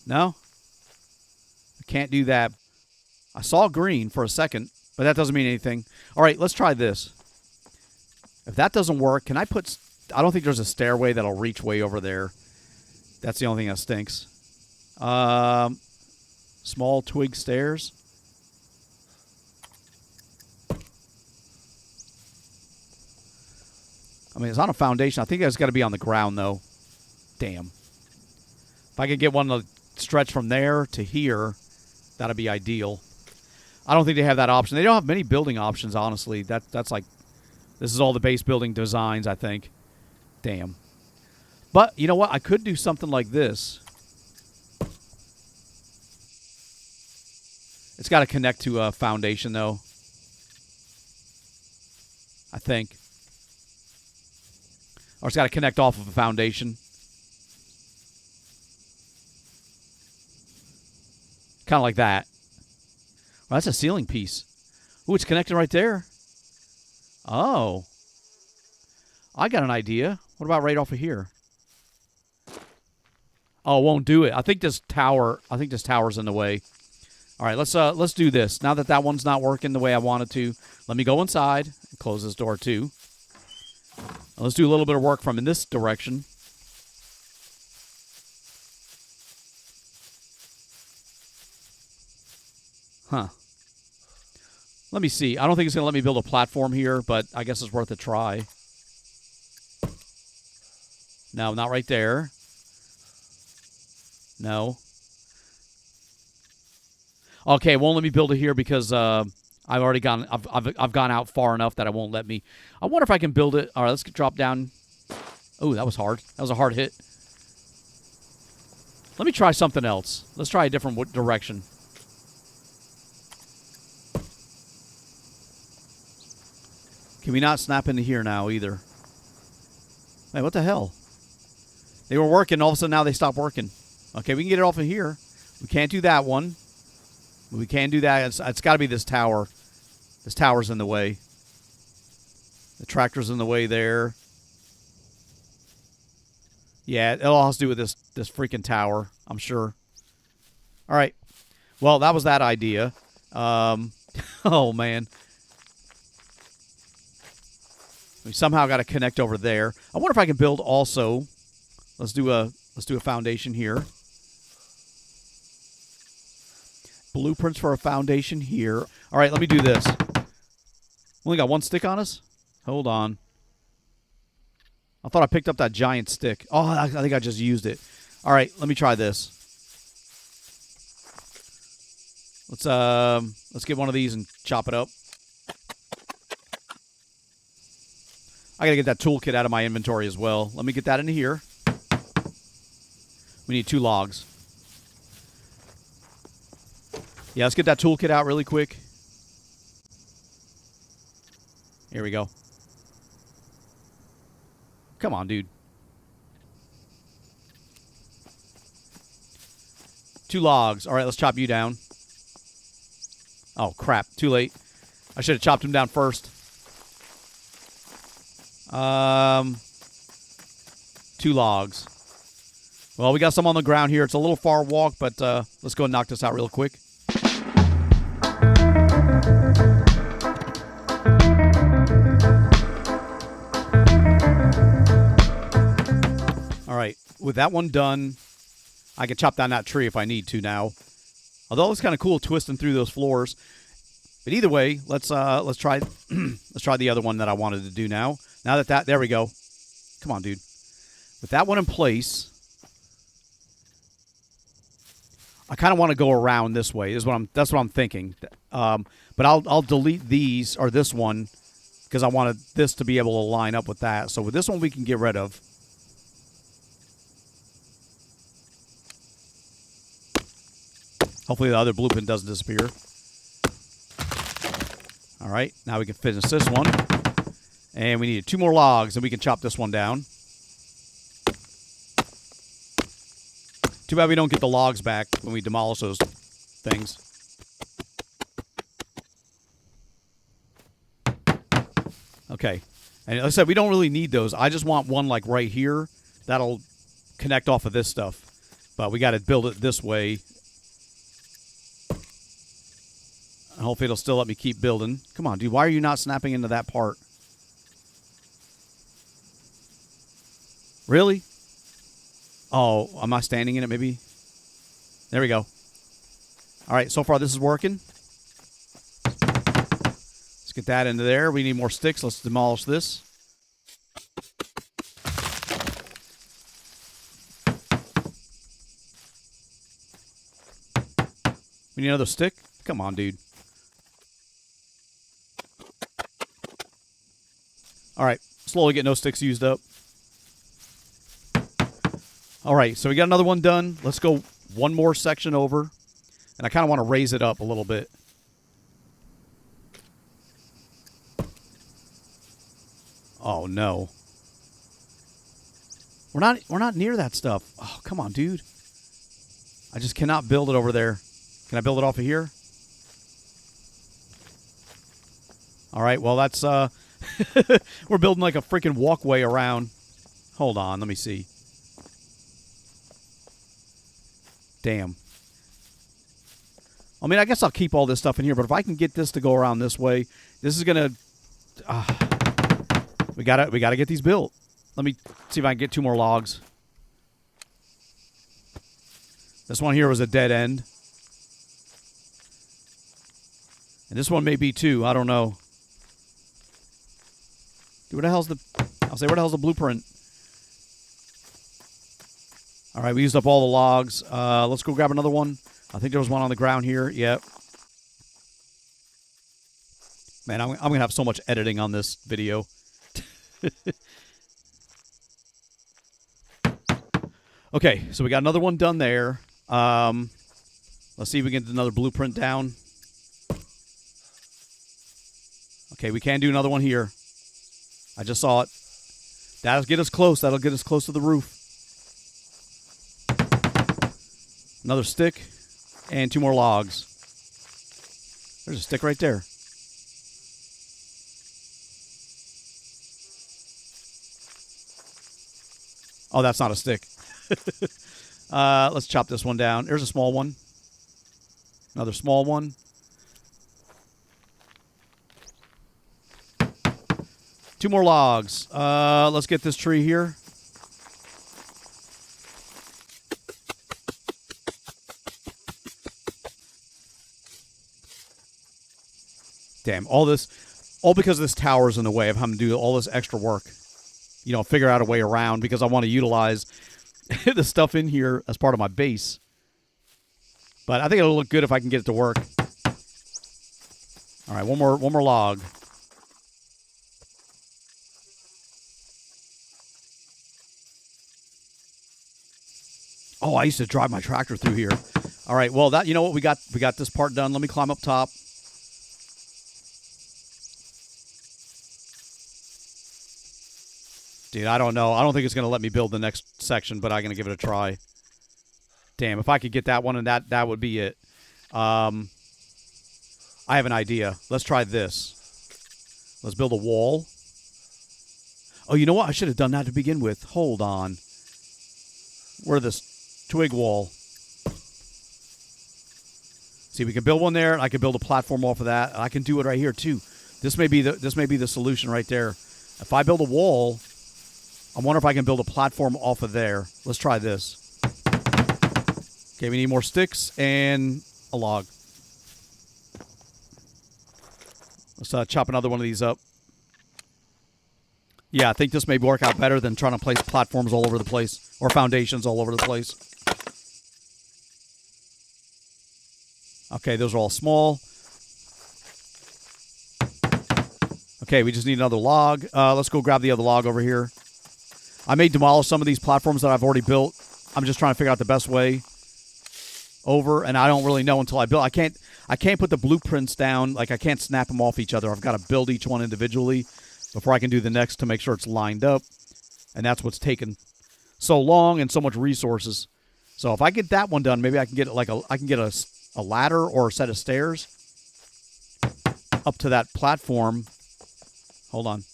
No? I can't do that. I saw green for a second, but that doesn't mean anything. All right, let's try this. If that doesn't work, can I put... I don't think there's a stairway that'll reach way over there. That's the only thing that stinks. Small twig stairs. I mean, it's on a foundation. I think it's got to be on the ground, though. Damn. If I could get one to stretch from there to here, that'd be ideal. I don't think they have that option. They don't have many building options, honestly. That's like... This is all the base building designs, I think. Damn. But, you know what? I could do something like this. It's got to connect to a foundation, though. I think. Or it's got to connect off of a foundation. Kind of like that. Well, that's a ceiling piece. Ooh, it's connected right there. Oh. I got an idea. What about right off of here? Oh, it won't do it. I think this tower's in the way. All right, let's do this. Now that one's not working the way I wanted to, let me go inside and close this door too. Now let's do a little bit of work from in this direction. Huh. Let me see. I don't think it's going to let me build a platform here, but I guess it's worth a try. No, not right there. No. Okay, it won't let me build it here because I've already gone. I've gone out far enough that it won't let me. I wonder if I can build it. All right, let's drop down. Oh, that was hard. That was a hard hit. Let me try something else. Let's try a different direction. Can we not snap into here now either? Man, what the hell? They were working. All of a sudden now they stopped working. Okay, we can get it off of here. We can't do that one. We can do that. It's got to be this tower. This tower's in the way. The tractor's in the way there. Yeah, it all has to do with this freaking tower, I'm sure. All right. Well, that was that idea. Oh, man. We somehow got to connect over there. I wonder if I can build also. Let's do a foundation here. Blueprints for a foundation here. All right, let me do this. Only got one stick on us? Hold on. I thought I picked up that giant stick. Oh, I think I just used it. All right, let me try this. Let's get one of these and chop it up. I gotta get that toolkit out of my inventory as well. Let me get that into here. We need 2 logs. Yeah, let's get that toolkit out really quick. Here we go. Come on, dude. 2 logs. All right, let's chop you down. Oh, crap. Too late. I should have chopped him down first. 2 logs. Well, we got some on the ground here. It's a little far walk, but let's go and knock this out real quick. All right, with that one done, I can chop down that tree if I need to now. Although it's kind of cool twisting through those floors. But either way, let's try let's try the other one that I wanted to do now. Now that there we go. Come on, dude. With that one in place, I kind of want to go around this way. That's what I'm thinking. But I'll delete these or this one because I wanted this to be able to line up with that. So with this one we can get rid of. Hopefully the other blueprint doesn't disappear. All right, now we can finish this one. And we need 2 more logs, and we can chop this one down. Too bad we don't get the logs back when we demolish those things. Okay. And like I said, we don't really need those. I just want one like right here. That'll connect off of this stuff. But we got to build it this way. And hopefully it'll still let me keep building. Come on, dude. Why are you not snapping into that part? Really? Oh, am I standing in it maybe? There we go. All right, so far this is working. Let's get that into there. We need more sticks. Let's demolish this. We need another stick? Come on, dude. All right, slowly getting those sticks used up. All right, so we got another one done. Let's go one more section over. And I kind of want to raise it up a little bit. Oh, no. We're not near that stuff. Oh, come on, dude. I just cannot build it over there. Can I build it off of here? All right, well, that's... we're building like a freaking walkway around. Hold on, let me see. Damn. I mean, I guess I'll keep all this stuff in here, but if I can get this to go around this way, this is gonna. We gotta get these built. Let me see if I can get 2 more logs. This one here was a dead end, and this one may be too. I don't know. Dude, where the hell's the? I'll say, where the hell's the blueprint? All right, we used up all the logs. Let's go grab another one. I think there was one on the ground here. Yep. Man, I'm going to have so much editing on this video. Okay, so we got another one done there. Let's see if we can get another blueprint down. Okay, we can do another one here. I just saw it. That'll get us close. That'll get us close to the roof. Another stick and 2 more logs. There's a stick right there. Oh, that's not a stick. Let's chop this one down. There's a small one. Another small one. Two more logs. Let's get this tree here. Damn, all because this tower is in the way of having to do all this extra work. You know, figure out a way around because I want to utilize the stuff in here as part of my base. But I think it'll look good if I can get it to work. All right, one more log. Oh, I used to drive my tractor through here. All right, well, you know what? We got this part done. Let me climb up top. Dude, I don't know. I don't think it's going to let me build the next section, but I'm going to give it a try. Damn, if I could get that one, and that would be it. I have an idea. Let's try this. Let's build a wall. Oh, you know what? I should have done that to begin with. Hold on. Where this twig wall? See, we can build one there, and I can build a platform off of that. And I can do it right here too. This may be the solution right there. If I build a wall, I wonder if I can build a platform off of there. Let's try this. Okay, we need more sticks and a log. Let's chop another one of these up. Yeah, I think this may work out better than trying to place platforms all over the place or foundations all over the place. Okay, those are all small. Okay, we just need another log. Let's go grab the other log over here. I may demolish some of these platforms that I've already built. I'm just trying to figure out the best way over, and I don't really know until I build. I can't put the blueprints down. Like, I can't snap them off each other. I've got to build each one individually before I can do the next to make sure it's lined up, and that's what's taken so long and so much resources. So if I get that one done, maybe I can get a ladder or a set of stairs up to that platform. Hold on.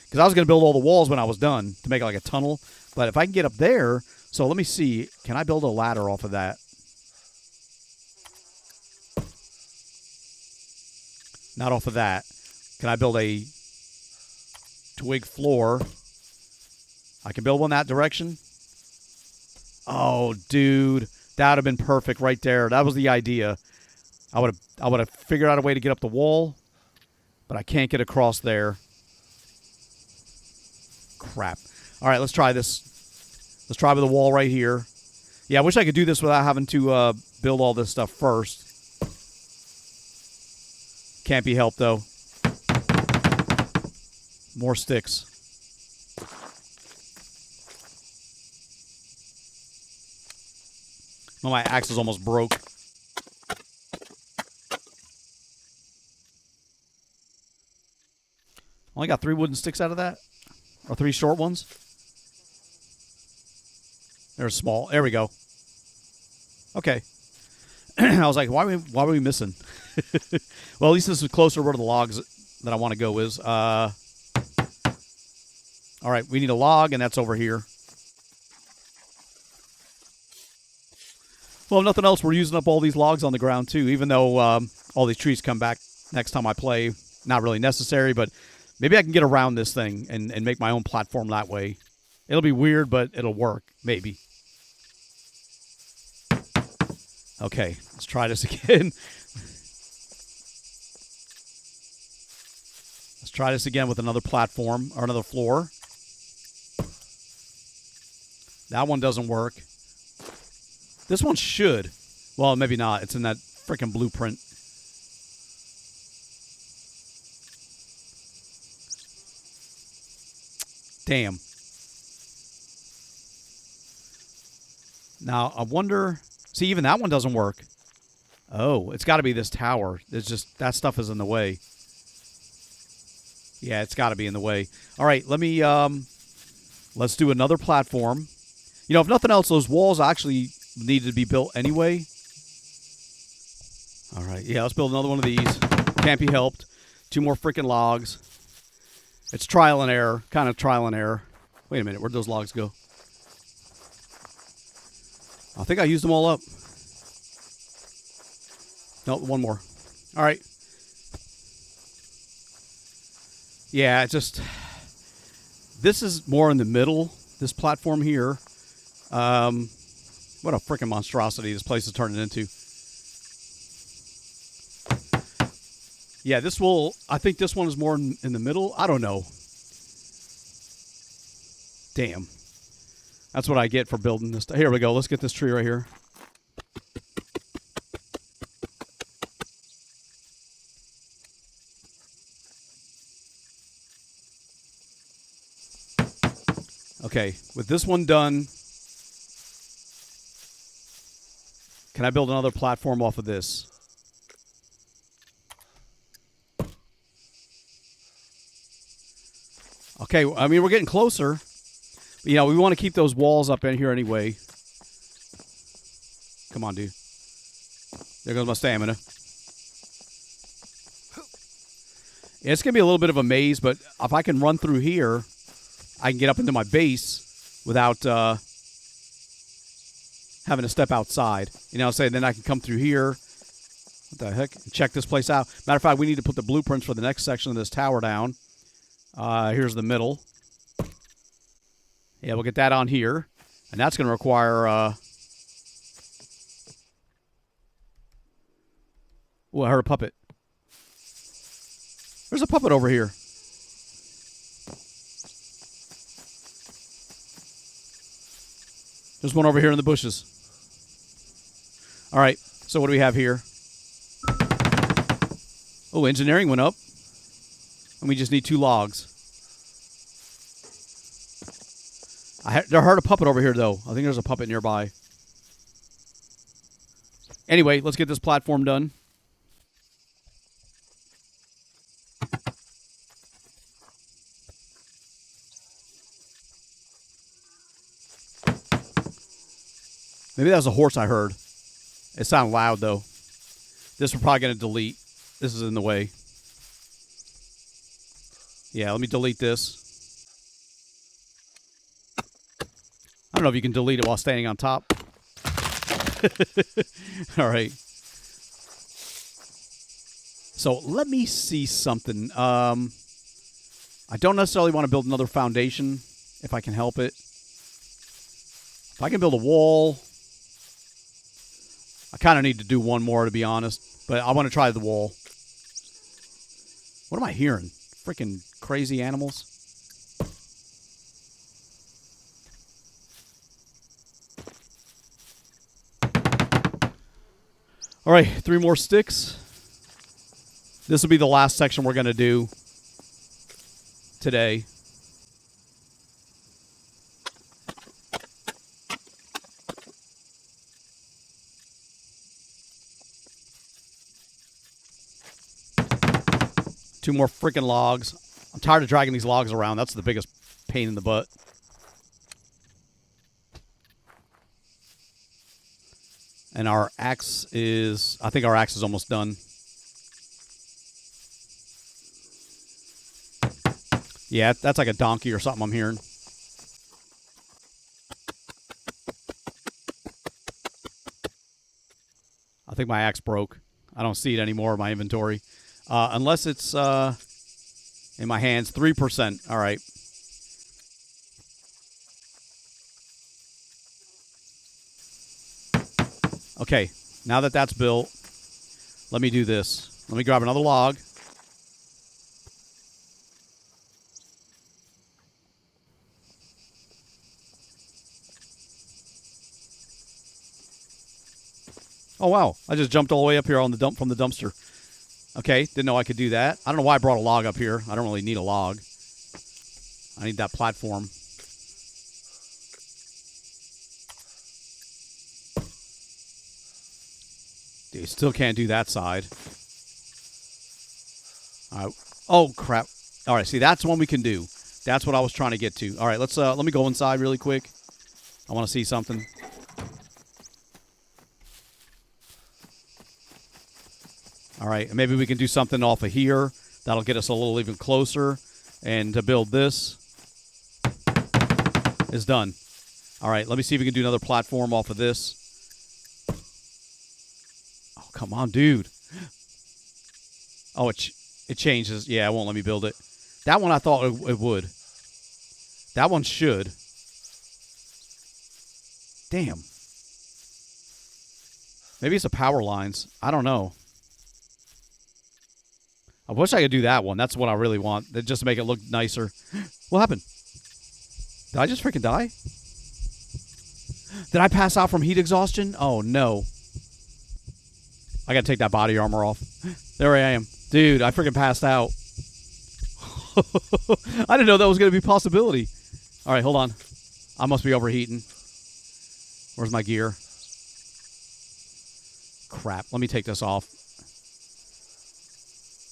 Because I was going to build all the walls when I was done to make it like a tunnel. But if I can get up there, so let me see. Can I build a ladder off of that? Not off of that. Can I build a twig floor? I can build one that direction. Oh, dude. That would have been perfect right there. That was the idea. I would have figured out a way to get up the wall, but I can't get across there. Crap. All right, let's try this. Let's try with the wall right here. Yeah, I wish I could do this without having to build all this stuff first. Can't be helped, though. More sticks. Well, my axe is almost broke. Only got 3 wooden sticks out of that? Or 3 short ones? They're small. There we go. Okay. I was like, why were we missing? Well, at least this is closer where the logs that I want to go is. All right, we need a log, and that's over here. Well, if nothing else, we're using up all these logs on the ground, too, even though all these trees come back next time I play. Not really necessary, but maybe I can get around this thing and make my own platform that way. It'll be weird, but it'll work. Maybe. Okay, let's try this again. Let's try this again with another platform or another floor. That one doesn't work. This one should. Well, maybe not. It's in that freaking blueprint. Damn. Now, I wonder... See, even that one doesn't work. Oh, it's got to be this tower. It's just... That stuff is in the way. Yeah, it's got to be in the way. All right, let me... let's do another platform. You know, if nothing else, those walls actually needed to be built anyway. All right, yeah, let's build another one of these. Can't be helped. 2 more freaking logs. It's trial and error. Kind of trial and error. Wait a minute, where'd those logs go? I think I used them all up. Nope, one more. All right. Yeah, it's just... This is more in the middle, this platform here. What a freaking monstrosity this place is turning into. Yeah, this will... I think this one is more in the middle. I don't know. Damn. That's what I get for building this. Here we go. Let's get this tree right here. Okay, with this one done, can I build another platform off of this? Okay, I mean, we're getting closer. You know, we want to keep those walls up in here anyway. Come on, dude. There goes my stamina. Yeah, it's going to be a little bit of a maze, but if I can run through here, I can get up into my base without having to step outside. You know what I'm saying? Then I can come through here. What the heck? Check this place out. Matter of fact, we need to put the blueprints for the next section of this tower down. Here's the middle. Yeah, we'll get that on here. And that's going to require... Oh, I heard a puppet. There's a puppet over here. There's one over here in the bushes. All right, so what do we have here? Oh, engineering went up. And we just need 2 logs. I heard a puppet over here, though. I think there's a puppet nearby. Anyway, let's get this platform done. Maybe that was a horse I heard. It sounded loud, though. This we're probably going to delete. This is in the way. Yeah, let me delete this. I don't know if you can delete it while standing on top. All right. So let me see something. I don't necessarily want to build another foundation if I can help it. If I can build a wall... I kind of need to do one more, to be honest. But I want to try the wall. What am I hearing? Freaking crazy animals? All right, 3 more sticks. This will be the last section we're going to do today. Two more freaking logs. I'm tired of dragging these logs around. That's the biggest pain in the butt. And our axe is... I think our axe is almost done. Yeah, that's like a donkey or something I'm hearing. I think my axe broke. I don't see it anymore in my inventory. Unless it's in my hands. 3%. All right. Okay. Now that that's built, let me do this. Let me grab another log. Oh, wow. I just jumped all the way up here on the dump from the dumpster. Okay, didn't know I could do that. I don't know why I brought a log up here. I don't really need a log. I need that platform. Dude, still can't do that side. All right. Oh, crap. All right, see, that's one we can do. That's what I was trying to get to. All right, let me go inside really quick. I want to see something. All right, and maybe we can do something off of here. That'll get us a little even closer. And to build this is done. All right, let me see if we can do another platform off of this. Oh, come on, dude. Oh, it changes. Yeah, it won't let me build it. That one I thought it would. That one should. Damn. Maybe it's the power lines. I don't know. I wish I could do that one. That's what I really want. Just to make it look nicer. What happened? Did I just freaking die? Did I pass out from heat exhaustion? Oh, no. I gotta take that body armor off. There I am. Dude, I freaking passed out. I didn't know that was gonna be a possibility. All right, hold on. I must be overheating. Where's my gear? Crap. Let me take this off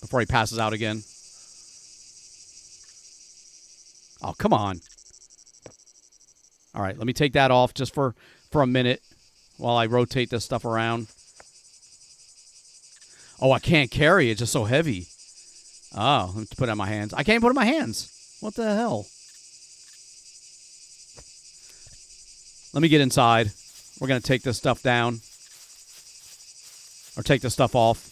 before he passes out again. Oh, come on. All right, let me take that off just for a minute while I rotate this stuff around. Oh, I can't carry it. It's just so heavy. Oh, let me put it in my hands. I can't put it in my hands. What the hell? Let me get inside. We're going to take this stuff down. Or take this stuff off.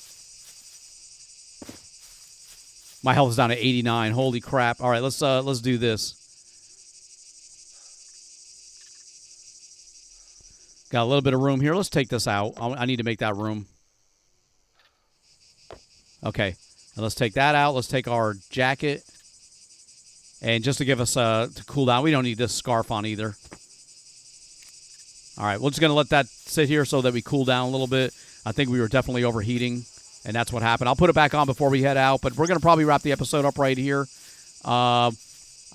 My health is down to 89. Holy crap. All right, let's do this. Got a little bit of room here. Let's take this out. I need to make that room. Okay. Now let's take that out. Let's take our jacket. And just to give us to cool down, we don't need this scarf on either. All right, we're just going to let that sit here so that we cool down a little bit. I think we were definitely overheating, and that's what happened. I'll put it back on before we head out, but we're going to probably wrap the episode up right here. I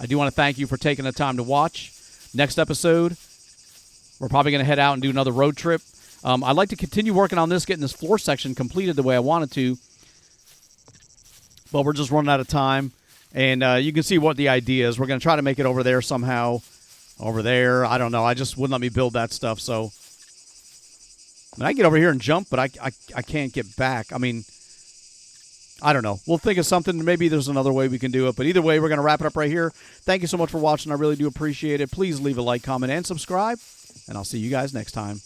do want to thank you for taking the time to watch. Next episode, we're probably going to head out and do another road trip. I'd like to continue working on this, getting this floor section completed the way I wanted to, but we're just running out of time, and you can see what the idea is. We're going to try to make it over there somehow. Over there, I don't know. I just wouldn't let me build that stuff, so... I mean, I can get over here and jump, but I can't get back. I mean, I don't know. We'll think of something. Maybe there's another way we can do it, but either way, we're going to wrap it up right here. Thank you so much for watching. I really do appreciate it. Please leave a like, comment, and subscribe, and I'll see you guys next time.